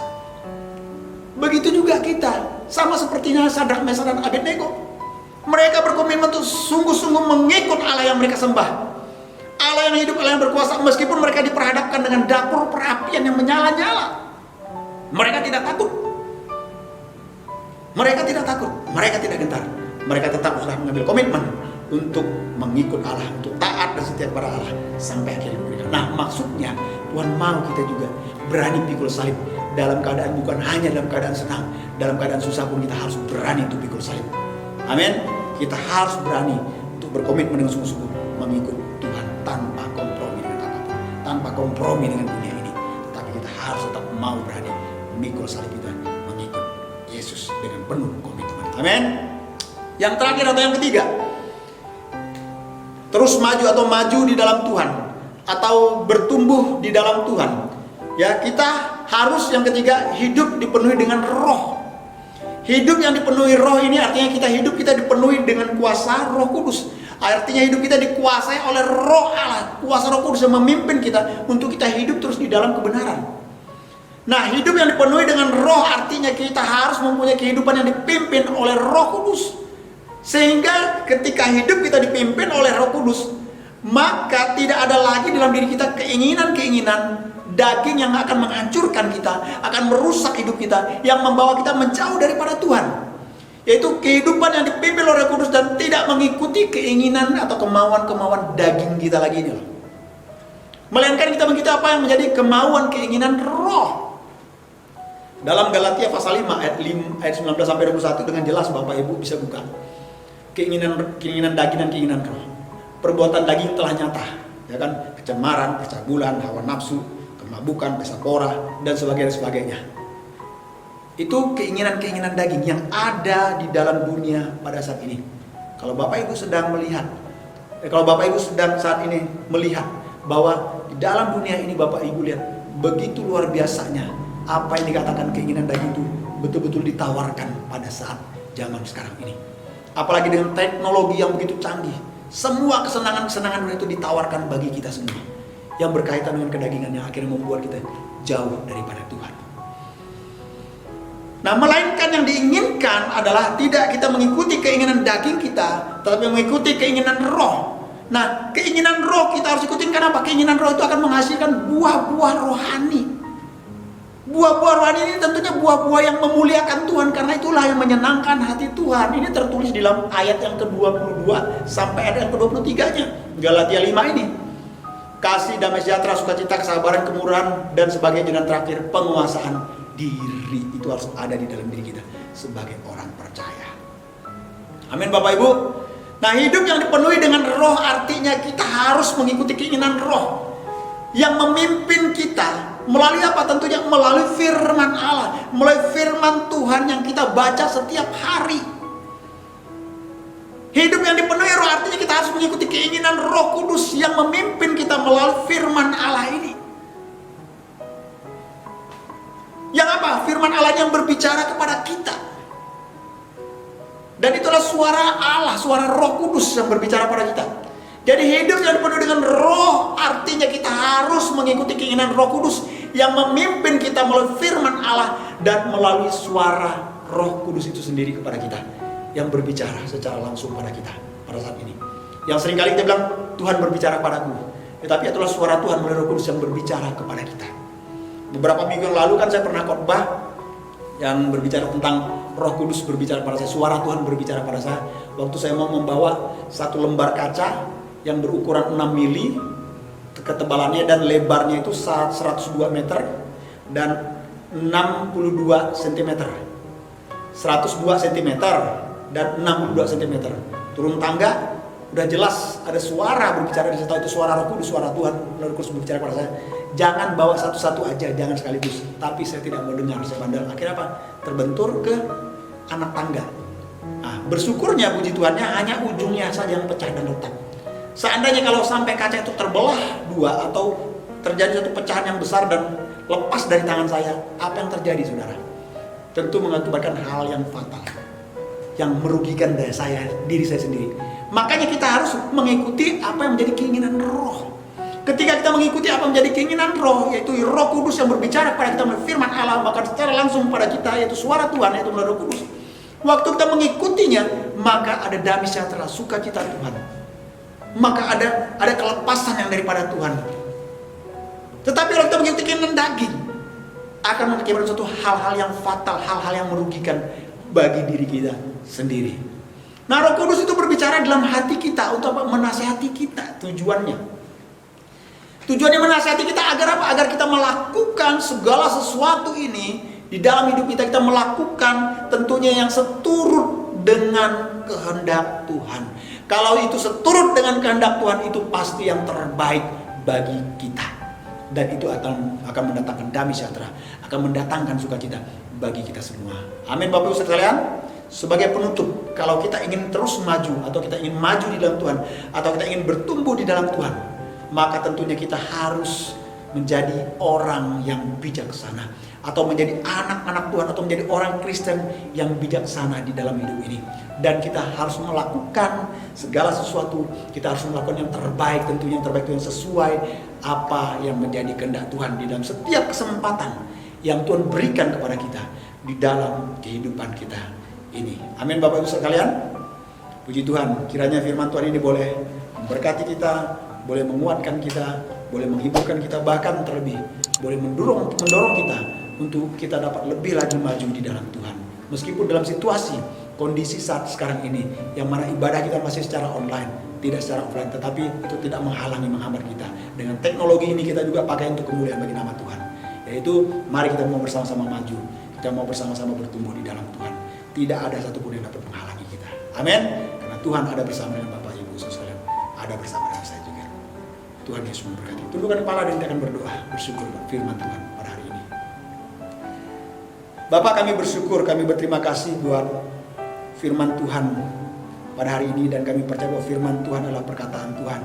Begitu juga kita, sama sepertinya Sadrak, Mesak dan Abednego. Mereka berkomitmen untuk sungguh-sungguh mengikut Allah yang mereka sembah. Allah yang hidup, Allah yang berkuasa. Meskipun mereka diperhadapkan dengan dapur perapian yang menyala-nyala, mereka tidak takut. Mereka tidak takut, mereka tidak gentar. Mereka tetap sudah mengambil komitmen untuk mengikut Allah, untuk taat dan setia kepada Allah sampai akhir hidup mereka. Nah, maksudnya Tuhan mau kita juga berani pikul salib dalam keadaan, bukan hanya dalam keadaan senang, dalam keadaan susah pun kita harus berani untuk pikul salib. Amin. Kita harus berani untuk berkomitmen dengan sungguh-sungguh mengikut Tuhan tanpa kompromi dengan apapun, tanpa kompromi dengan dunia ini. Tetapi kita harus tetap mau berani memikul salib kita, mengikut Yesus dengan penuh komitmen. Amin. Yang terakhir atau yang ketiga, terus maju di dalam Tuhan atau bertumbuh di dalam Tuhan. Ya, kita harus yang ketiga hidup dipenuhi dengan roh. Hidup yang dipenuhi roh ini artinya kita dipenuhi dengan kuasa Roh Kudus. Artinya hidup kita dikuasai oleh Roh Allah. Kuasa Roh Kudus yang memimpin kita untuk kita hidup terus di dalam kebenaran. Nah, hidup yang dipenuhi dengan roh artinya kita harus mempunyai kehidupan yang dipimpin oleh Roh Kudus. Sehingga ketika hidup kita dipimpin oleh Roh Kudus, maka tidak ada lagi dalam diri kita keinginan-keinginan daging yang akan menghancurkan kita, akan merusak hidup kita, yang membawa kita menjauh daripada Tuhan. Yaitu kehidupan yang dipimpin oleh Roh Kudus dan tidak mengikuti keinginan atau kemauan-kemauan daging kita lagi ini loh. Melainkan kita mengikuti apa yang menjadi kemauan keinginan roh. Dalam Galatia pasal 5 ayat 19 sampai 21 dengan jelas Bapak Ibu bisa buka. Keinginan daging dan keinginan roh. Perbuatan daging telah nyata, ya kan? Kecemaran, percabulan, hawa nafsu, kemabukan, pesta pora dan sebagainya. Itu keinginan-keinginan daging yang ada di dalam dunia pada saat ini. Kalau Bapak Ibu sedang melihat, kalau Bapak Ibu sedang saat ini melihat bahwa di dalam dunia ini Bapak Ibu lihat begitu luar biasanya apa yang dikatakan keinginan daging itu betul-betul ditawarkan pada saat zaman sekarang ini. Apalagi dengan teknologi yang begitu canggih, semua kesenangan-kesenangan itu ditawarkan bagi kita semua yang berkaitan dengan kedagingan yang akhirnya membuat kita jauh daripada Tuhan. Nah, melainkan yang diinginkan adalah tidak kita mengikuti keinginan daging kita, tetapi mengikuti keinginan roh. Nah, keinginan roh kita harus ikutin. Kenapa? Keinginan roh itu akan menghasilkan buah-buah rohani. Buah-buah rohani ini tentunya buah-buah yang memuliakan Tuhan, karena itulah yang menyenangkan hati Tuhan. Ini tertulis di dalam ayat yang ke-22 sampai ayat yang ke-23-nya. Galatia 5 ini. Kasih, damai sejahtera, sukacita, kesabaran, kemurahan, dan sebagainya. Dan terakhir, penguasaan diri itu harus ada di dalam diri kita sebagai orang percaya. Amin Bapak Ibu. Nah, hidup yang dipenuhi dengan roh artinya kita harus mengikuti keinginan roh yang memimpin kita melalui apa? Tentunya melalui firman Allah, melalui firman Tuhan yang kita baca setiap hari. Hidup yang dipenuhi roh artinya kita harus mengikuti keinginan Roh Kudus yang memimpin kita melalui firman Allah ini. Yang apa? Firman Allah yang berbicara kepada kita. Dan itulah suara Allah, suara Roh Kudus yang berbicara pada kita. Jadi hidup yang dipenuhi dengan roh artinya kita harus mengikuti keinginan Roh Kudus yang memimpin kita melalui firman Allah dan melalui suara Roh Kudus itu sendiri kepada kita yang berbicara secara langsung pada kita pada saat ini. Yang seringkali kita bilang Tuhan berbicara padaku, tetapi itulah suara Tuhan melalui Roh Kudus yang berbicara kepada kita. Beberapa minggu yang lalu kan saya pernah khotbah yang berbicara tentang Roh Kudus berbicara pada saya, suara Tuhan berbicara pada saya. Waktu saya mau membawa satu lembar kaca yang berukuran 6 mili ketebalannya dan lebarnya itu 102 meter dan 62 cm. 102 cm dan 62 cm. Turun tangga udah jelas ada suara berbicara di situ, itu suara Roh Kudus, suara Tuhan Roh Kudus berbicara pada saya. Jangan bawa satu-satu aja, jangan sekaligus. Tapi saya tidak mau dengar, saya bandel. Akhirnya apa? Terbentur ke anak tangga. Nah, bersyukurnya puji Tuhannya hanya ujungnya saja yang pecah dan retak. Seandainya kalau sampai kaca itu terbelah dua atau terjadi satu pecahan yang besar dan lepas dari tangan saya, apa yang terjadi saudara? Tentu mengakibatkan hal yang fatal, yang merugikan diri saya sendiri. Makanya kita harus mengikuti apa yang menjadi keinginan roh. Ketika kita mengikuti apa yang menjadi keinginan roh, yaitu Roh Kudus yang berbicara kepada kita melalui firman Allah, maka secara langsung pada kita, yaitu suara Tuhan, yaitu melalui Roh Kudus. Waktu kita mengikutinya, maka ada damai sejahtera, sukacita Tuhan. Maka ada kelepasan yang daripada Tuhan. Tetapi kalau kita mengikuti keinginan daging, akan mengakibatkan suatu hal-hal yang fatal, hal-hal yang merugikan bagi diri kita sendiri. Nah, Roh Kudus itu berbicara dalam hati kita untuk apa? Menasihati kita. Tujuannya menasihati kita agar apa? Agar kita melakukan segala sesuatu ini di dalam hidup kita. Kita melakukan tentunya yang seturut dengan kehendak Tuhan. Kalau itu seturut dengan kehendak Tuhan, itu pasti yang terbaik bagi kita. Dan itu akan mendatangkan damai sejahtera, akan mendatangkan sukacita bagi kita semua. Amin Bapak Ibu sekalian. Sebagai penutup, kalau kita ingin terus maju, atau kita ingin maju di dalam Tuhan, atau kita ingin bertumbuh di dalam Tuhan, maka tentunya kita harus menjadi orang yang bijaksana, atau menjadi anak-anak Tuhan, atau menjadi orang Kristen yang bijaksana di dalam hidup ini. Dan kita harus melakukan segala sesuatu, kita harus melakukan yang terbaik, tentunya yang terbaik itu yang sesuai apa yang menjadi kehendak Tuhan di dalam setiap kesempatan yang Tuhan berikan kepada kita di dalam kehidupan kita ini. Amin Bapak Ibu sekalian. Puji Tuhan, kiranya firman Tuhan ini boleh memberkati kita, boleh menguatkan kita, boleh menghiburkan kita, bahkan terlebih boleh mendorong kita untuk kita dapat lebih lagi maju di dalam Tuhan. Meskipun dalam situasi, kondisi saat sekarang ini, yang mana ibadah kita masih secara online, tidak secara offline, tetapi itu tidak menghambat kita. Dengan teknologi ini kita juga pakai untuk kemuliaan bagi nama Tuhan. Yaitu, mari kita mau bersama-sama maju, kita mau bersama-sama bertumbuh di dalam Tuhan. Tidak ada satupun yang dapat menghalangi kita. Amin. Karena Tuhan ada bersama dengan Bapak Ibu sekalian, ada bersama dengan saya juga. Tuhan Yesus memberkati. Tundukkan kepala dan kita akan berdoa, bersyukur firman Tuhan pada hari ini. Bapak, kami bersyukur, kami berterima kasih buat firman Tuhan pada hari ini, dan kami percaya bahwa firman Tuhan adalah perkataan Tuhan,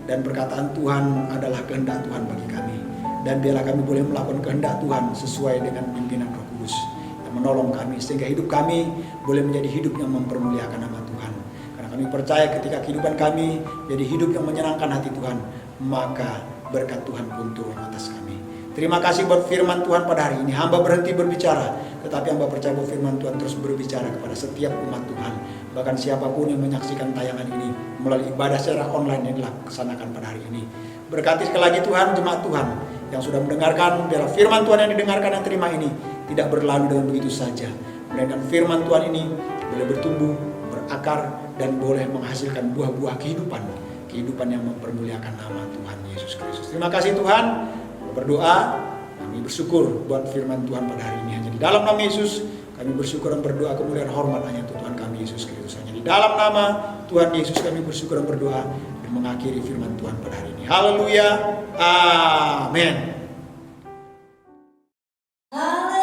dan perkataan Tuhan adalah kehendak Tuhan bagi kami. Dan biarlah kami boleh melakukan kehendak Tuhan sesuai dengan pimpinan Roh Kudus yang menolong kami, sehingga hidup kami boleh menjadi hidup yang mempermuliakan nama Tuhan. Karena kami percaya ketika kehidupan kami jadi hidup yang menyenangkan hati Tuhan, maka berkat Tuhan pun turun atas kami. Terima kasih buat firman Tuhan pada hari ini. Hamba berhenti berbicara, tetapi hamba percaya bahwa firman Tuhan terus berbicara kepada setiap umat Tuhan. Bahkan siapapun yang menyaksikan tayangan ini melalui ibadah secara online yang dilaksanakan pada hari ini. Berkati sekali lagi Tuhan, jemaat Tuhan yang sudah mendengarkan, biarlah firman Tuhan yang didengarkan dan terima ini tidak berlalu dengan begitu saja. Melainkan firman Tuhan ini boleh bertumbuh, berakar, dan boleh menghasilkan buah-buah kehidupan yang mempermuliakan nama Tuhan Yesus Kristus. Terima kasih Tuhan. Berdoa, kami bersyukur buat firman Tuhan pada hari ini. Hanya di dalam nama Yesus kami bersyukur dan berdoa, kemuliaan hormat hanya untuk Tuhan kami Yesus Kristus. Hanya di dalam nama Tuhan Yesus kami bersyukur dan berdoa dan mengakhiri firman Tuhan pada hari ini. Haleluya. Amin. Haleluya.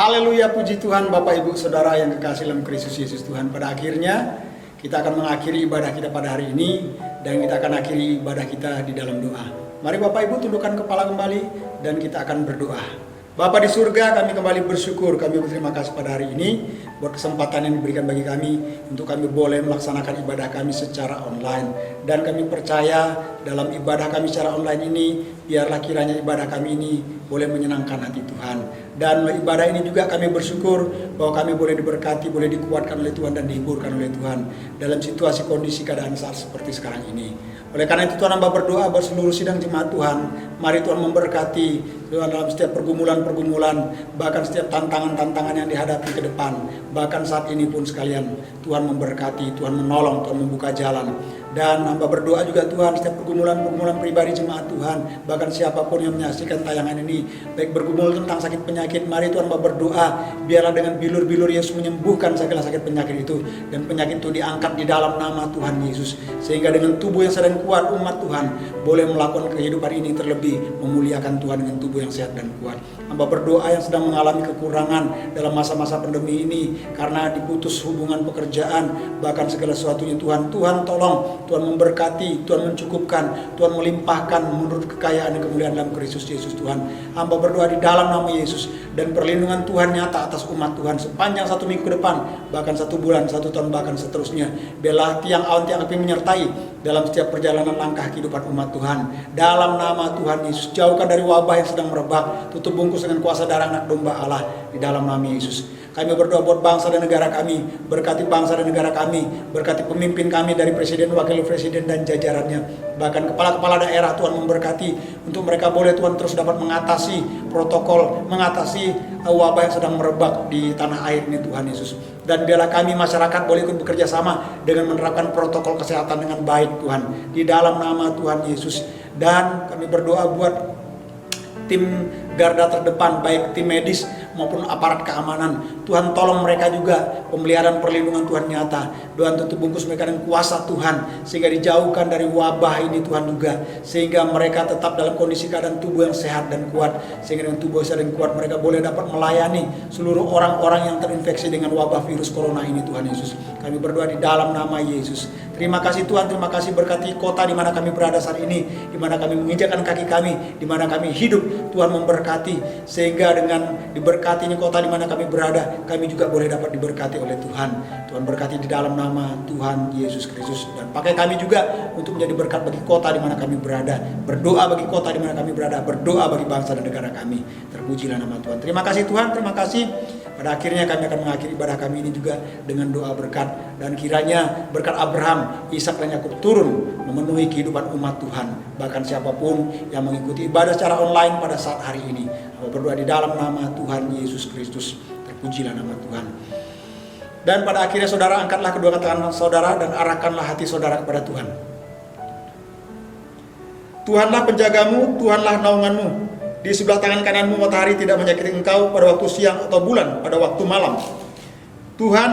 Haleluya, puji Tuhan Bapak Ibu Saudara yang kekasih dalam Kristus Yesus Tuhan. Pada akhirnya kita akan mengakhiri ibadah kita pada hari ini, dan kita akan akhiri ibadah kita di dalam doa. Mari Bapak Ibu tundukkan kepala kembali dan kita akan berdoa. Bapa di surga, kami kembali bersyukur, kami berterima kasih pada hari ini buat kesempatan yang diberikan bagi kami untuk kami boleh melaksanakan ibadah kami secara online. Dan kami percaya dalam ibadah kami secara online ini, biarlah kiranya ibadah kami ini boleh menyenangkan hati Tuhan. Dan ibadah ini juga kami bersyukur bahwa kami boleh diberkati, boleh dikuatkan oleh Tuhan dan dihiburkan oleh Tuhan dalam situasi kondisi keadaan saat seperti sekarang ini. Oleh karena itu Tuhan, hamba berdoa buat seluruh sidang jemaat Tuhan. Mari Tuhan memberkati Tuhan dalam setiap pergumulan-pergumulan, bahkan setiap tantangan-tantangan yang dihadapi ke depan. Bahkan saat ini pun sekalian, Tuhan memberkati, Tuhan menolong, Tuhan membuka jalan. Dan hamba berdoa juga Tuhan, setiap pergumulan-pergumulan pribadi jemaat Tuhan, bahkan siapapun yang menyaksikan tayangan ini, baik bergumul tentang sakit penyakit, mari Tuhan hamba berdoa, biarlah dengan bilur-bilur Yesus menyembuhkan segala sakit penyakit itu, dan penyakit itu diangkat di dalam nama Tuhan Yesus, sehingga dengan tubuh yang sedang kuat umat Tuhan boleh melakukan kehidupan ini, terlebih memuliakan Tuhan dengan tubuh yang sehat dan kuat. Hamba berdoa yang sedang mengalami kekurangan dalam masa-masa pandemi ini karena diputus hubungan pekerjaan, bahkan segala sesuatunya Tuhan, Tuhan tolong, Tuhan memberkati, Tuhan mencukupkan, Tuhan melimpahkan menurut kekayaan dan kemuliaan dalam Kristus Yesus Tuhan. Hamba berdoa di dalam nama Yesus, dan perlindungan Tuhan nyata atas umat Tuhan sepanjang 1 minggu ke depan, bahkan 1 bulan, 1 tahun, bahkan seterusnya. Biarlah tiang awan, tiang api menyertai dalam setiap perjalanan langkah kehidupan umat Tuhan. Dalam nama Tuhan Yesus, jauhkan dari wabah yang sedang merebak, tutup bungkus dengan kuasa darah anak domba Allah di dalam nama Yesus. Kami berdoa buat bangsa dan negara kami, berkati bangsa dan negara kami, berkati pemimpin kami dari presiden, wakil presiden dan jajarannya, bahkan kepala-kepala daerah Tuhan memberkati untuk mereka boleh Tuhan terus dapat mengatasi protokol, mengatasi wabah yang sedang merebak di tanah air ini Tuhan Yesus. Dan biarlah kami masyarakat boleh ikut bekerja sama dengan menerapkan protokol kesehatan dengan baik Tuhan, di dalam nama Tuhan Yesus. Dan kami berdoa buat tim garda terdepan, baik tim medis maupun aparat keamanan. Tuhan tolong mereka juga, pemeliharaan perlindungan Tuhan nyata. Tuhan tutup bungkus mereka dengan kuasa Tuhan, sehingga dijauhkan dari wabah ini Tuhan juga, sehingga mereka tetap dalam kondisi keadaan tubuh yang sehat dan kuat, sehingga dengan tubuh sehat dan kuat mereka boleh dapat melayani seluruh orang-orang yang terinfeksi dengan wabah virus corona ini Tuhan Yesus. Kami berdoa di dalam nama Yesus. Terima kasih Tuhan, terima kasih berkati kota di mana kami berada saat ini, di mana kami menginjakkan kaki kami, di mana kami hidup. Tuhan memberkati, sehingga dengan diberkati ini kota di mana kami berada, kami juga boleh dapat diberkati oleh Tuhan. Tuhan berkati di dalam nama Tuhan Yesus Kristus, dan pakai kami juga untuk menjadi berkat bagi kota di mana kami berada. Berdoa bagi kota di mana kami berada, berdoa bagi bangsa dan negara kami. Terpujilah nama Tuhan. Terima kasih Tuhan, terima kasih. Pada akhirnya kami akan mengakhiri ibadah kami ini juga dengan doa berkat, dan kiranya berkat Abraham, Ishak dan Yakub turun memenuhi kehidupan umat Tuhan, bahkan siapapun yang mengikuti ibadah secara online pada saat hari ini. Aku berdoa di dalam nama Tuhan Yesus Kristus. Terpujilah nama Tuhan. Dan pada akhirnya saudara, angkatlah kedua tangan saudara dan arahkanlah hati saudara kepada Tuhan. Tuhanlah penjagamu, Tuhanlah naunganmu. Di sebelah tangan kananmu matahari tidak menyakiti engkau pada waktu siang atau bulan pada waktu malam. Tuhan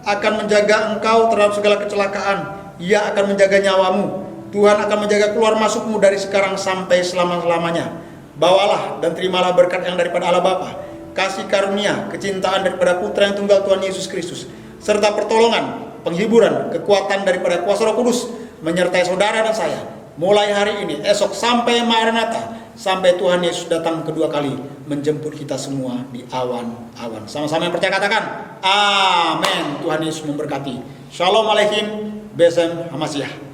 akan menjaga engkau terhadap segala kecelakaan. Ia akan menjaga nyawamu. Tuhan akan menjaga keluar masukmu dari sekarang sampai selama-lamanya. Bawalah dan terimalah berkat yang daripada Allah Bapa, kasih karunia, kecintaan daripada Putra yang tunggal Tuhan Yesus Kristus, serta pertolongan, penghiburan, kekuatan daripada kuasa Roh Kudus menyertai saudara dan saya mulai hari ini, esok sampai Maranatha, sampai Tuhan Yesus datang kedua kali menjemput kita semua di awan-awan. Sama-sama yang percaya katakan amin. Tuhan Yesus memberkati. Shalom Aleichem, Besem Hamasiah.